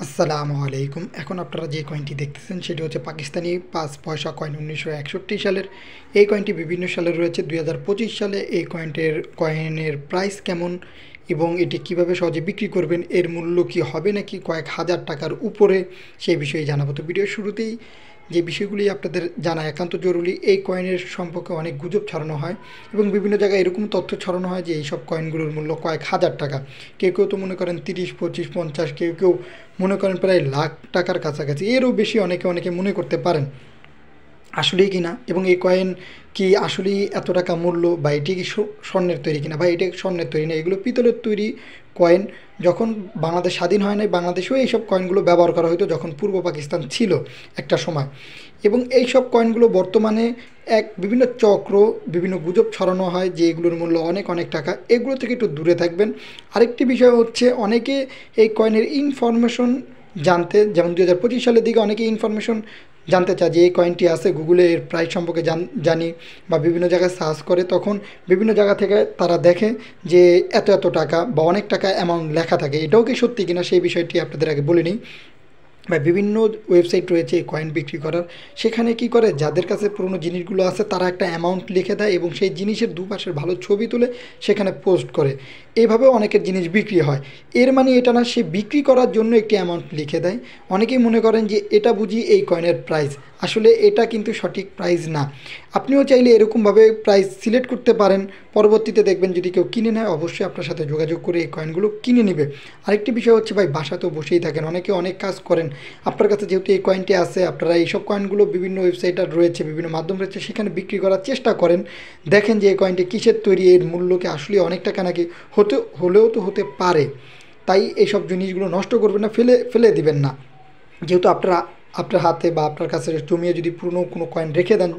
আসসালামু আলাইকুম। এখন আপনারা যে কয়েনটি দেখতেছেন সেটি হচ্ছে পাকিস্তানি ৫ পয়সা কয়েন ১৯৬১ সালের। এই কয়েনটি বিভিন্ন সালে রয়েছে। ২০২৫ সালে এই কয়েনের প্রাইস কেমন এবং এটি কিভাবে সহজে বিক্রি করবেন, এর মূল্য কি হবে নাকি কয়েক হাজার টাকার উপরে, সেই বিষয়ে জানাবো। তো ভিডিওর শুরুতেই যে বিষয়গুলি আপনাদের জানা একান্ত জরুরি। এই কয়েনের সম্পর্কে অনেক গুজব ছড়ানো হয় এবং বিভিন্ন জায়গায় এরকম তথ্য ছড়ানো হয় যে এইসব কয়েনগুলোর মূল্য কয়েক হাজার টাকা। কেউ কেউ তো মনে করেন ৩০, ২৫, ৫০, কেউ কেউ মনে করেন প্রায় লাখ টাকার কাছাকাছি, এরও বেশি অনেকে মনে করতে পারেন। আসলেই কি না, এবং এই কয়েন কি আসলেই এত টাকা মূল্য, বা এটি কি স্বর্ণের তৈরি কিনা, বা এটা স্বর্ণের তৈরি না, এগুলো পিতলের তৈরি কয়েন। যখন বাংলাদেশ স্বাধীন হয় নাই, বাংলাদেশেও এইসব কয়েনগুলো ব্যবহার করা হতো যখন পূর্ব পাকিস্তান ছিল একটা সময়। এবং এই সব কয়েনগুলো বর্তমানে বিভিন্ন চক্র, বিভিন্ন গুজব ছড়ানো হয় যে এগুলোর মূল্য অনেক অনেক টাকা। এগুলো থেকে একটু দূরে থাকবেন। আরেকটি বিষয় হচ্ছে, অনেকে এই কয়েনের ইনফরমেশন জানতে, যেমন ২০২৫ সালের দিকে অনেকে ইনফরমেশন জানতে চায় যে এই কয়েনটি আছে, গুগলে এর প্রাইস সম্পর্কে জানি, বা বিভিন্ন জায়গায় সার্চ করে, তখন বিভিন্ন জায়গা থেকে তারা দেখে যে এত এত টাকা বা অনেক টাকা অ্যামাউন্ট লেখা থাকে। এটাও কি সত্যি কিনা সেই বিষয়টি আপনাদের আগে বলে নিই। বা বিভিন্ন ওয়েবসাইট রয়েছে এই কয়েন বিক্রি করার। সেখানে কি করে, যাদের কাছে পুরনো জিনিসগুলো আছে তারা একটা অ্যামাউন্ট লিখে দেয় এবং সেই জিনিসের দুপাশের ভালো ছবি তুলে সেখানে পোস্ট করে। এইভাবেও অনেকের জিনিস বিক্রি হয়। এর মানে এটা না সে বিক্রি করার জন্য একটি অ্যামাউন্ট লিখে দেয়। অনেকেই মনে করেন যে এটা বুঝি এই কয়েনের প্রাইস। আসলে এটা কিন্তু সঠিক প্রাইস না। আপনিও চাইলে এরকমভাবে প্রাইস সিলেক্ট করতে পারেন। পরবর্তীতে দেখবেন যদি কেউ কিনে নেয়, অবশ্যই আপনার সাথে যোগাযোগ করে এই কয়েনগুলো কিনে নেবে। আরেকটি বিষয় হচ্ছে, ভাই বাসাতেও বসেই থাকেন, অনেকে অনেক কাজ করেন। আপনার কাছে যেহেতু এই কয়েনটি আছে, আপনারা এইসব কয়েনগুলো বিভিন্ন ওয়েবসাইট রয়েছে, বিভিন্ন মাধ্যম রয়েছে, সেখানে বিক্রি করার চেষ্টা করেন। দেখেন যে এই কয়েনটি কিসের তৈরি, এর মূল্যকে আসলে অনেক টাকা নাকি হলেও তো হতে পারে। তাই এইসব জিনিসগুলো নষ্ট করবেন না, ফেলে ফেলে দিবেন না। যেহেতু আপনার হাতে বা আপনার কাছে জমিয়ে যদি পুরনো কোনো কয়েন রেখে দেন,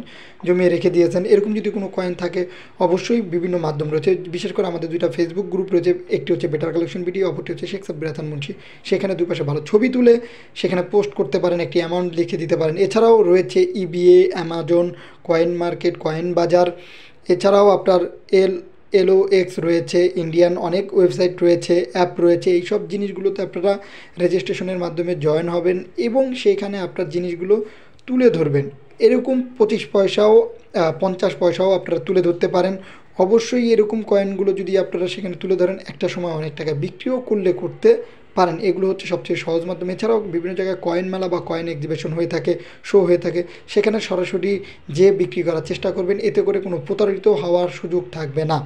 জমিয়ে রেখে দিয়েছেন, এরকম যদি কোনো কয়েন থাকে, অবশ্যই বিভিন্ন মাধ্যম রয়েছে। বিশেষ করে আমাদের দুইটা ফেসবুক গ্রুপ রয়েছে, একটি হচ্ছে বেটার কালেকশন ভিডিও, অপরটি হচ্ছে শেখ সাব্বির হাসান মুন্সি। সেখানে দুই পাশে ভালো ছবি তুলে সেখানে পোস্ট করতে পারেন, একটি অ্যামাউন্ট লিখে দিতে পারেন। এছাড়াও রয়েছে EBA, Amazon, coin market, coin বাজার। এছাড়াও আপনার LOX রয়েছে, ইন্ডিয়ান অনেক ওয়েবসাইট রয়েছে, অ্যাপ রয়েছে। এই সব জিনিসগুলোতে আপনারা রেজিস্ট্রেশনের মাধ্যমে জয়েন হবেন এবং সেইখানে আপনার জিনিসগুলো তুলে ধরবেন। এরকম 25 পয়সাও 50 পয়সাও আপনারা তুলে ধরতে পারেন। অবশ্যই এরকম কয়েনগুলো যদি আপনারা সেখানে তুলে ধরেন, একটা সময় অনেক টাকা বিক্রিও করতে পারেন। এগুলো হচ্ছে সবচেয়ে সহজ মাধ্যম। এছাড়াও বিভিন্ন জায়গায় কয়েন মেলা বা কয়েন এক্সিবিশন হয়ে থাকে, শো হয়ে থাকে, সেখানে সরাসরি যে বিক্রি করার চেষ্টা করবেন, এতে করে কোনো প্রতারিত হওয়ার সুযোগ থাকবে না।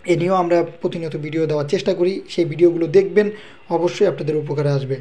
এ নিয়েও আমরা প্রতিনিয়ত ভিডিও দেওয়ার চেষ্টা করি, সেই ভিডিওগুলো দেখবেন, অবশ্যই আপনাদের উপকারে আসবে।